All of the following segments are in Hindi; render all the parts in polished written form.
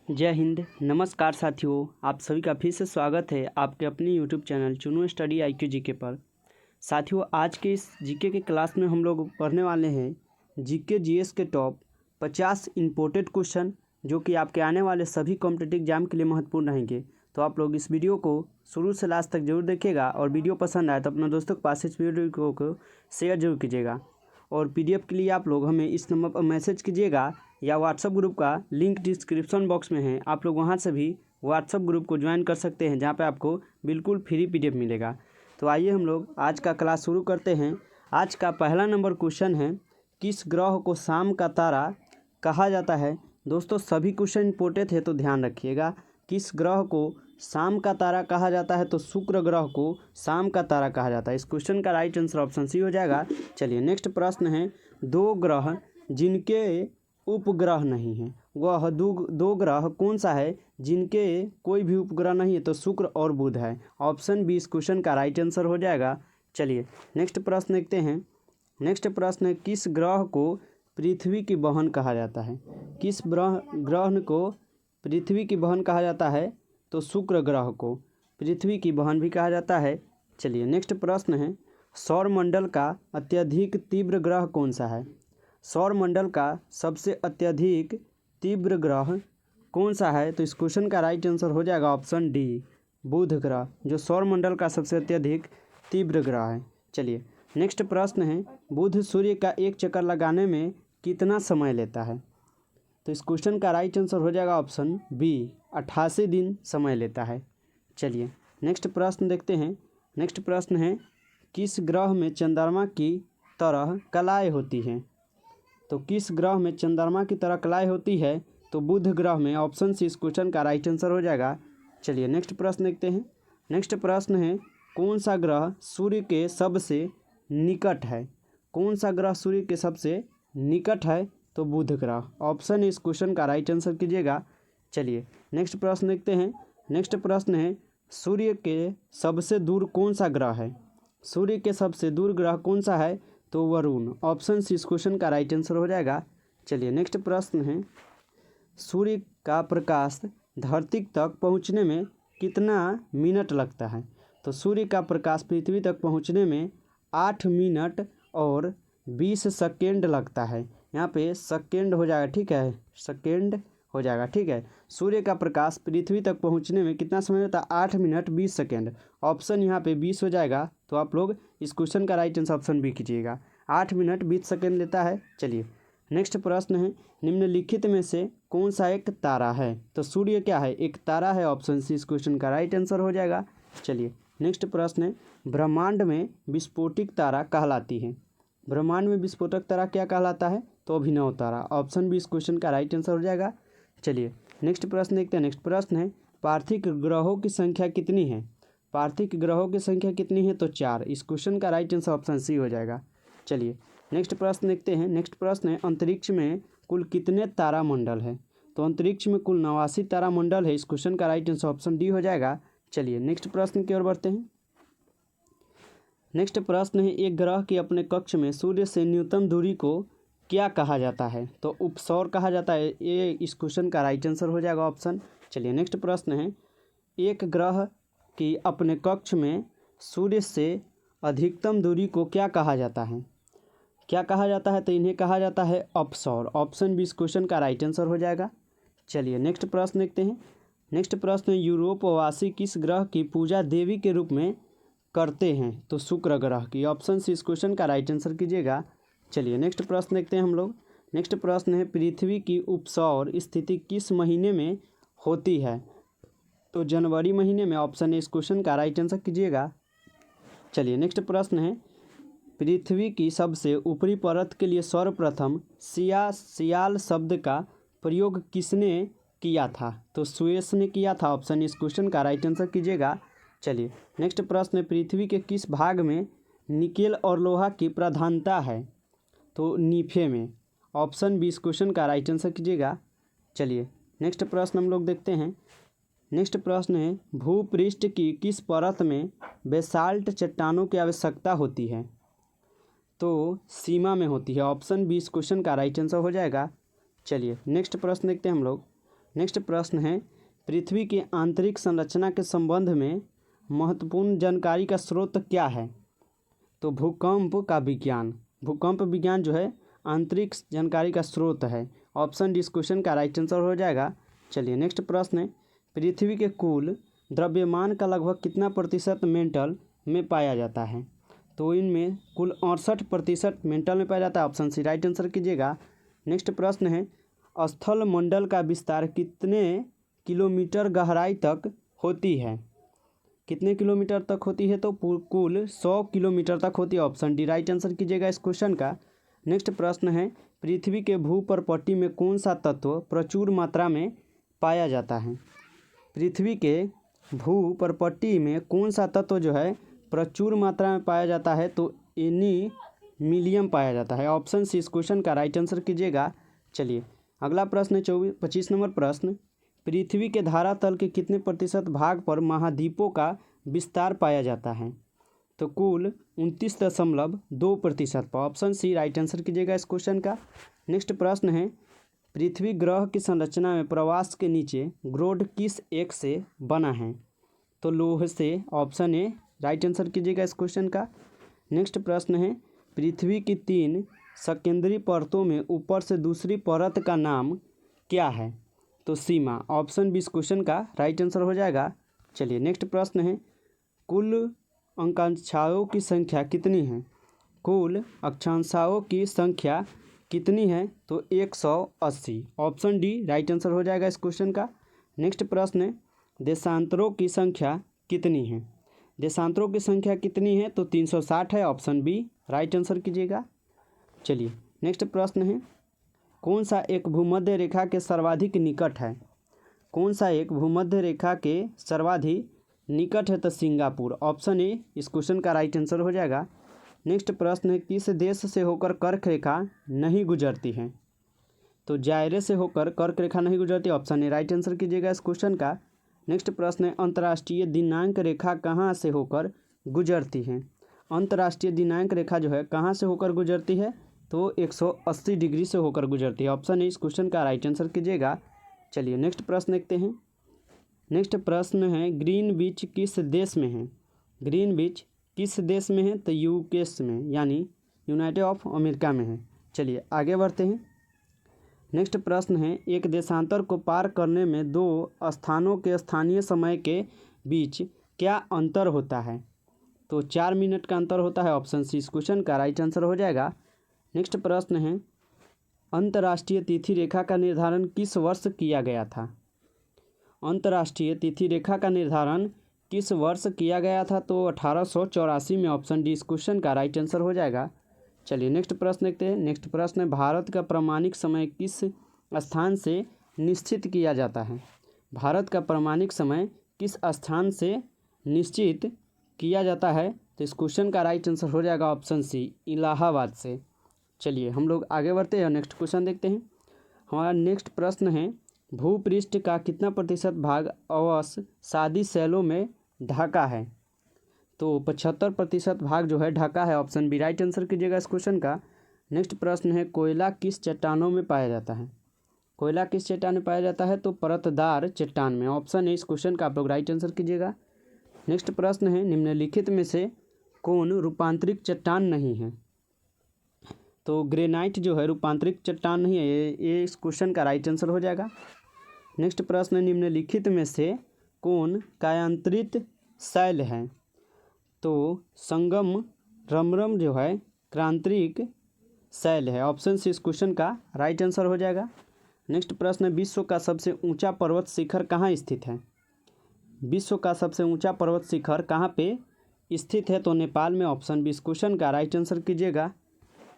जय हिंद। नमस्कार साथियों, आप सभी का फिर से स्वागत है आपके अपने यूट्यूब चैनल चुनो स्टडी IQ जीके पर। साथियों, आज के इस जीके के क्लास में हम लोग पढ़ने वाले हैं जीके जीएस के टॉप 50 इम्पोर्टेंट क्वेश्चन जो कि आपके आने वाले सभी कॉम्पिटिटिव एग्जाम के लिए महत्वपूर्ण रहेंगे। तो आप लोग इस वीडियो को शुरू से लास्ट तक जरूर देखिएगा और वीडियो पसंद आए तो अपने दोस्तों के पास इस वीडियो को शेयर जरूर कीजिएगा। और PDF के लिए आप लोग हमें इस नंबर पर मैसेज कीजिएगा या व्हाट्सअप ग्रुप का लिंक डिस्क्रिप्शन बॉक्स में है, आप लोग वहां से भी व्हाट्सअप ग्रुप को ज्वाइन कर सकते हैं जहां पे आपको बिल्कुल फ्री PDF मिलेगा। तो आइए हम लोग आज का क्लास शुरू करते हैं। आज का पहला नंबर क्वेश्चन है, किस ग्रह को शाम का तारा कहा जाता है। दोस्तों सभी क्वेश्चन इंपॉर्टेंट है तो ध्यान रखिएगा। किस ग्रह को शाम का तारा कहा जाता है, तो शुक्र ग्रह को शाम का तारा कहा जाता है। इस क्वेश्चन का राइट आंसर ऑप्शन सी हो जाएगा। चलिए नेक्स्ट प्रश्न है, दो ग्रह जिनके उपग्रह नहीं है, वह दो ग्रह कौन सा है जिनके कोई भी उपग्रह नहीं है, तो शुक्र और बुध है। ऑप्शन बी इस क्वेश्चन का राइट आंसर हो जाएगा। चलिए नेक्स्ट प्रश्न देखते हैं। नेक्स्ट प्रश्न है, किस ग्रह को पृथ्वी की बहन कहा जाता है। किस ग्रह को पृथ्वी की बहन कहा जाता है, तो शुक्र ग्रह को पृथ्वी की बहन भी कहा जाता है। चलिए नेक्स्ट प्रश्न है, सौरमंडल का अत्यधिक तीव्र ग्रह कौन सा है। सौरमंडल का सबसे अत्यधिक तीव्र ग्रह कौन सा है, तो इस क्वेश्चन का राइट आंसर हो जाएगा ऑप्शन डी बुध ग्रह, जो सौरमंडल का सबसे अत्यधिक तीव्र ग्रह है। चलिए नेक्स्ट प्रश्न है, बुध सूर्य का एक चक्कर लगाने में कितना समय लेता है, तो इस क्वेश्चन का राइट आंसर हो जाएगा ऑप्शन बी 88 दिन समय लेता है। चलिए नेक्स्ट प्रश्न देखते हैं। नेक्स्ट प्रश्न है, किस ग्रह में चंद्रमा की तरह कलाएँ होती हैं, तो किस ग्रह में चंद्रमा की तरह कलाएँ होती है, तो बुध ग्रह में। ऑप्शन सी इस क्वेश्चन का राइट आंसर हो जाएगा। चलिए नेक्स्ट प्रश्न देखते हैं। नेक्स्ट प्रश्न है, कौन सा ग्रह सूर्य के सबसे निकट है। कौन सा ग्रह सूर्य के सबसे निकट है, तो बुध ग्रह। ऑप्शन इस क्वेश्चन का राइट आंसर कीजिएगा। चलिए नेक्स्ट प्रश्न देखते हैं। नेक्स्ट प्रश्न है, सूर्य के सबसे दूर कौन सा ग्रह है। सूर्य के सबसे दूर ग्रह कौन सा है, तो वरुण। ऑप्शन सी इस क्वेश्चन का राइट आंसर हो जाएगा। चलिए नेक्स्ट प्रश्न है, सूर्य का प्रकाश धरती तक पहुंचने में कितना मिनट लगता है, तो सूर्य का प्रकाश पृथ्वी तक पहुंचने में 8 मिनट और 20 सेकेंड लगता है। यहाँ पे सेकेंड हो जाएगा, ठीक है, सेकेंड हो जाएगा, ठीक है। सूर्य का प्रकाश पृथ्वी तक पहुंचने में कितना समय होता है, 8 मिनट 20 सेकेंड। ऑप्शन यहाँ पे 20 हो जाएगा, तो आप लोग इस क्वेश्चन का राइट आंसर ऑप्शन बी कीजिएगा। 8 मिनट 20 सेकेंड लेता है। चलिए नेक्स्ट प्रश्न है, निम्नलिखित में से कौन सा एक तारा है, तो सूर्य क्या है, एक तारा है। ऑप्शन सी इस क्वेश्चन का राइट आंसर हो जाएगा। चलिए नेक्स्ट प्रश्न है, ब्रह्मांड में विस्फोटिक तारा कहलाती है। ब्रह्मांड में विस्फोटक तारा क्या कहलाता है, तो अभिनव तारा। ऑप्शन बी इस क्वेश्चन का राइट आंसर हो जाएगा। चलिए नेक्स्ट प्रश्न देखते हैं। नेक्स्ट प्रश्न है, पार्थिव ग्रहों की संख्या कितनी है। पार्थिव ग्रहों की संख्या कितनी है, तो 4। इस क्वेश्चन का राइट आंसर ऑप्शन सी हो जाएगा। चलिए नेक्स्ट प्रश्न देखते हैं। नेक्स्ट प्रश्न है, अंतरिक्ष में कुल कितने तारामंडल है, तो अंतरिक्ष में कुल 89 तारामंडल है। इस क्वेश्चन का राइट आंसर ऑप्शन डी हो जाएगा। चलिए नेक्स्ट प्रश्न की ओर बढ़ते हैं। नेक्स्ट प्रश्न है, एक ग्रह के अपने कक्ष में सूर्य से न्यूनतम दूरी को क्या कहा जाता है, तो उपसौर कहा जाता है। ये इस क्वेश्चन का राइट आंसर हो जाएगा ऑप्शन। चलिए नेक्स्ट प्रश्न है, एक ग्रह की अपने कक्ष में सूर्य से अधिकतम दूरी को क्या कहा जाता है। क्या कहा जाता है, तो इन्हें कहा जाता है अपसौर। ऑप्शन बी इस क्वेश्चन का राइट आंसर हो जाएगा। चलिए नेक्स्ट प्रश्न देखते हैं। नेक्स्ट प्रश्न है, यूरोपवासी किस ग्रह की पूजा देवी के रूप में करते हैं, तो शुक्र ग्रह की। ऑप्शन सी इस क्वेश्चन का राइट आंसर कीजिएगा। चलिए नेक्स्ट प्रश्न देखते हैं हम लोग। नेक्स्ट प्रश्न है, पृथ्वी की उपसौर स्थिति किस महीने में होती है, तो जनवरी महीने में। ऑप्शन ए इस क्वेश्चन का राइट आंसर कीजिएगा। चलिए नेक्स्ट प्रश्न है, पृथ्वी की सबसे ऊपरी परत के लिए सर्वप्रथम सियाल शब्द का प्रयोग किसने किया था, तो सुएस ने किया था। ऑप्शन इस क्वेश्चन का राइट आंसर कीजिएगा। चलिए नेक्स्ट प्रश्न है, पृथ्वी के किस भाग में निकेल और लोहा की प्रधानता है, तो नीफे में। ऑप्शन बी इस क्वेश्चन का राइट आंसर कीजिएगा। चलिए नेक्स्ट प्रश्न हम लोग देखते हैं। नेक्स्ट प्रश्न है, भूपृष्ठ की किस परत में बेसाल्ट चट्टानों की आवश्यकता होती है, तो सीमा में होती है। ऑप्शन बी इस क्वेश्चन का राइट आंसर हो जाएगा। चलिए नेक्स्ट प्रश्न देखते हैं हम लोग। नेक्स्ट प्रश्न है, पृथ्वी की आंतरिक संरचना के संबंध में महत्वपूर्ण जानकारी का स्रोत क्या है? तो भूकंप का विज्ञान, भूकंप विज्ञान जो है आंतरिक जानकारी का स्रोत है। ऑप्शन डी इस क्वेश्चन का राइट आंसर हो जाएगा। चलिए नेक्स्ट प्रश्न है, पृथ्वी के कुल द्रव्यमान का लगभग कितना प्रतिशत मेंटल में पाया जाता है? तो इनमें कुल 68% मेंटल में पाया जाता है। ऑप्शन सी राइट आंसर कीजिएगा। नेक्स्ट प्रश्न है, स्थल मंडल का विस्तार कितने किलोमीटर गहराई तक होती है? कितने किलोमीटर तक होती है? तो कुल 100 किलोमीटर तक होती है। ऑप्शन डी राइट आंसर कीजिएगा इस क्वेश्चन का। नेक्स्ट प्रश्न है, पृथ्वी के भूपर्पट्टी में कौन सा तत्व प्रचुर मात्रा में पाया जाता है? पृथ्वी के भूपर्पट्टी में कौन सा तत्व जो है प्रचुर मात्रा में पाया जाता है? तो एल्यूमीनियम पाया जाता है। ऑप्शन सी इस क्वेश्चन का राइट आंसर कीजिएगा। चलिए अगला प्रश्न है 25 नंबर प्रश्न, पृथ्वी के धरातल के कितने प्रतिशत भाग पर महाद्वीपों का विस्तार पाया जाता है? तो कुल 29.2% पर। ऑप्शन सी राइट आंसर कीजिएगा इस क्वेश्चन का। नेक्स्ट प्रश्न है, पृथ्वी ग्रह की संरचना में प्रवास के नीचे ग्रोड किस एक से बना है? तो लोहे से। ऑप्शन ए राइट आंसर कीजिएगा इस क्वेश्चन का। नेक्स्ट प्रश्न है, पृथ्वी की 3 सकेंद्री परतों में ऊपर से दूसरी परत का नाम क्या है? तो सीमा। ऑप्शन बी इस क्वेश्चन का राइट आंसर हो जाएगा। चलिए नेक्स्ट प्रश्न है, कुल अक्षांशों की संख्या कितनी है? कुल अक्षांशों की संख्या कितनी है? तो 180। ऑप्शन डी राइट आंसर हो जाएगा इस क्वेश्चन का। नेक्स्ट प्रश्न है, देशांतरों की संख्या कितनी है? देशांतरों की संख्या कितनी है? तो 360 है। ऑप्शन बी राइट आंसर कीजिएगा। चलिए नेक्स्ट प्रश्न है, कौन सा एक भूमध्य रेखा के सर्वाधिक निकट है? कौन सा एक भूमध्य रेखा के सर्वाधिक निकट है? तो सिंगापुर। ऑप्शन ए इस क्वेश्चन का राइट आंसर हो जाएगा। नेक्स्ट प्रश्न है, किस देश से होकर कर्क रेखा नहीं गुजरती है? तो जायरे से होकर कर्क रेखा नहीं गुजरती। ऑप्शन ए राइट आंसर कीजिएगा इस क्वेश्चन का। नेक्स्ट प्रश्न है, अंतर्राष्ट्रीय दिनांक रेखा कहाँ से होकर गुजरती है? अंतर्राष्ट्रीय दिनांक रेखा जो है कहाँ से होकर गुजरती है? तो 180 डिग्री से होकर गुजरती है। ऑप्शन ए इस क्वेश्चन का राइट आंसर कीजिएगा। चलिए नेक्स्ट प्रश्न देखते हैं। नेक्स्ट प्रश्न है, ग्रीनविच किस देश में है? ग्रीनविच किस देश में है? तो यूकेस में, यानी यूनाइटेड ऑफ अमेरिका में है। चलिए आगे बढ़ते हैं। नेक्स्ट प्रश्न है, एक देशांतर को पार करने में 2 स्थानों के स्थानीय समय के बीच क्या अंतर होता है? तो 4 मिनट का अंतर होता है। ऑप्शन सी इस क्वेश्चन का राइट आंसर हो जाएगा। नेक्स्ट प्रश्न है, अंतर्राष्ट्रीय तिथि रेखा का निर्धारण किस वर्ष किया गया था? अंतर्राष्ट्रीय तिथि रेखा का निर्धारण किस वर्ष किया गया था? तो 1884 में। ऑप्शन डी इस क्वेश्चन का राइट आंसर हो जाएगा। चलिए नेक्स्ट प्रश्न देखते हैं। नेक्स्ट प्रश्न है, भारत का प्रमाणिक समय किस स्थान से निश्चित किया जाता है? भारत का प्रमाणिक समय किस स्थान से निश्चित किया जाता है? तो इस क्वेश्चन का राइट आंसर हो जाएगा ऑप्शन सी, इलाहाबाद से। चलिए हम लोग आगे बढ़ते हैं और नेक्स्ट क्वेश्चन देखते हैं। हमारा नेक्स्ट प्रश्न है, भूपृष्ठ का कितना प्रतिशत भाग अवसादी शैलों में ढका है? तो 75% भाग जो है ढका है। ऑप्शन बी राइट आंसर कीजिएगा इस क्वेश्चन का। नेक्स्ट प्रश्न है, कोयला किस चट्टानों में पाया जाता है? कोयला किस चट्टान में पाया जाता है? तो परतदार चट्टान में। ऑप्शन है इस क्वेश्चन का आप लोग राइट आंसर कीजिएगा। नेक्स्ट प्रश्न है, निम्नलिखित में से कौन रूपांतरित चट्टान नहीं है? तो ग्रेनाइट जो है रूपांतरित चट्टान नहीं है। ये इस क्वेश्चन का राइट आंसर हो जाएगा। नेक्स्ट प्रश्न है, निम्नलिखित में से कौन कायांतरित शैल है? तो संगम रमरम जो है क्रांतिक शैल है। ऑप्शन सी इस क्वेश्चन का राइट आंसर हो जाएगा। नेक्स्ट प्रश्न है, विश्व का सबसे ऊंचा पर्वत शिखर कहाँ स्थित है? विश्व का सबसे ऊंचा पर्वत शिखर कहाँ पे स्थित है? तो नेपाल में। ऑप्शन बी इस क्वेश्चन का राइट आंसर कीजिएगा।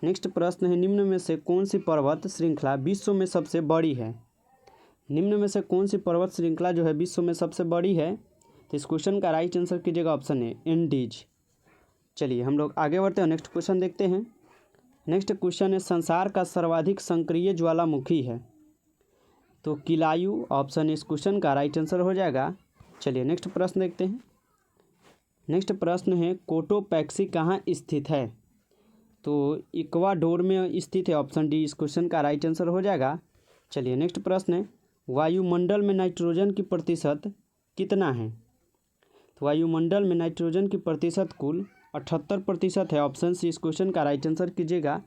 नेक्स्ट प्रश्न है, निम्न में से कौन सी पर्वत श्रृंखला विश्व में सबसे बड़ी है? निम्न में से कौन सी पर्वत श्रृंखला जो है विश्व में सबसे बड़ी है? तो इस क्वेश्चन का राइट आंसर कीजिएगा ऑप्शन ए, एंडीज। चलिए हम लोग आगे बढ़ते हैं, नेक्स्ट क्वेश्चन देखते हैं। नेक्स्ट क्वेश्चन है, संसार का सर्वाधिक सक्रिय ज्वालामुखी है? तो किलायु। ऑप्शन इस क्वेश्चन का राइट आंसर हो जाएगा। चलिए नेक्स्ट प्रश्न देखते हैं। नेक्स्ट प्रश्न है, कोटोपैक्सी कहाँ स्थित है? तो इक्वाडोर में स्थित है। ऑप्शन डी इस क्वेश्चन का राइट आंसर हो जाएगा। चलिए नेक्स्ट प्रश्न है, वायुमंडल में नाइट्रोजन की प्रतिशत कितना है? तो वायुमंडल में नाइट्रोजन की प्रतिशत कुल 78% है। ऑप्शन सी इस क्वेश्चन का राइट आंसर कीजिएगा।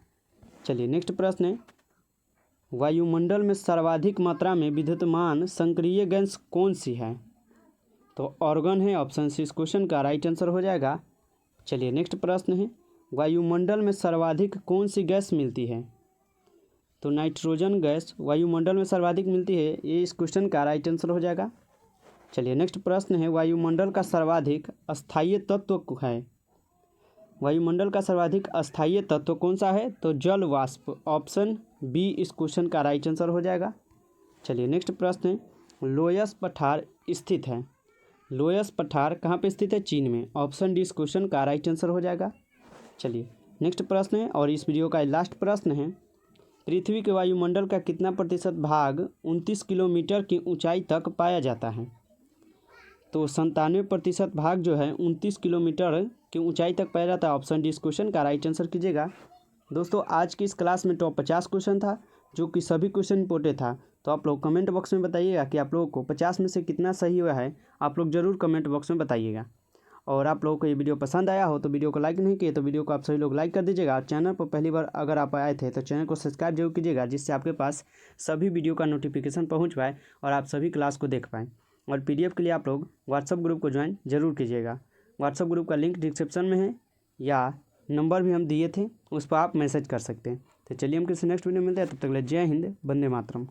चलिए नेक्स्ट प्रश्न है, वायुमंडल में सर्वाधिक मात्रा में विद्युतमान सक्रिय गैस कौन सी है? तो ऑर्गन है। ऑप्शन सी इस क्वेश्चन का राइट आंसर हो जाएगा। चलिए नेक्स्ट प्रश्न है, वायुमंडल में सर्वाधिक कौन सी गैस मिलती है? तो नाइट्रोजन गैस वायुमंडल में सर्वाधिक मिलती है, ये इस क्वेश्चन का राइट आंसर हो जाएगा। चलिए नेक्स्ट प्रश्न है, वायुमंडल का सर्वाधिक अस्थायी तत्व है? वायुमंडल का सर्वाधिक अस्थायी तत्व कौन सा है? तो जल वाष्प। ऑप्शन बी इस क्वेश्चन का राइट आंसर हो जाएगा। चलिए नेक्स्ट प्रश्न है, लोयस पठार स्थित है? लोयस पठार कहाँ पे स्थित है? चीन में। ऑप्शन डी इस क्वेश्चन का राइट आंसर हो जाएगा। चलिए नेक्स्ट प्रश्न है और इस वीडियो का लास्ट प्रश्न है, पृथ्वी के वायुमंडल का कितना प्रतिशत भाग 29 किलोमीटर की ऊंचाई तक पाया जाता है? तो 97% भाग जो है 29 किलोमीटर की ऊंचाई तक पाया जाता है। ऑप्शन डी इस क्वेश्चन का राइट आंसर कीजिएगा। दोस्तों आज की इस क्लास में टॉप 50 क्वेश्चन था, जो कि सभी क्वेश्चन इंपॉर्टेंट था। तो आप लोग कमेंट बॉक्स में बताइएगा कि आप लोगों को 50 में से कितना सही हुआ है। आप लोग ज़रूर कमेंट बॉक्स में बताइएगा। और आप लोगों को ये वीडियो पसंद आया हो तो वीडियो को लाइक नहीं किए तो वीडियो को आप सभी लोग लाइक कर दीजिएगा। चैनल पर पहली बार अगर आप आए थे तो चैनल को सब्सक्राइब जरूर कीजिएगा, जिससे आपके पास सभी वीडियो का नोटिफिकेशन पहुंच पाए और आप सभी क्लास को देख पाएँ। और PDF के लिए आप लोग व्हाट्सअप ग्रुप को ज्वाइन जरूर कीजिएगा। व्हाट्सअप ग्रुप का लिंक डिस्क्रिप्शन में है या नंबर भी हम दिए थे, उस पर आप मैसेज कर सकते हैं। तो चलिए हम किसी नेक्स्ट वीडियो में मिलते हैं, तब तक के लिए जय हिंद, वंदे मातरम।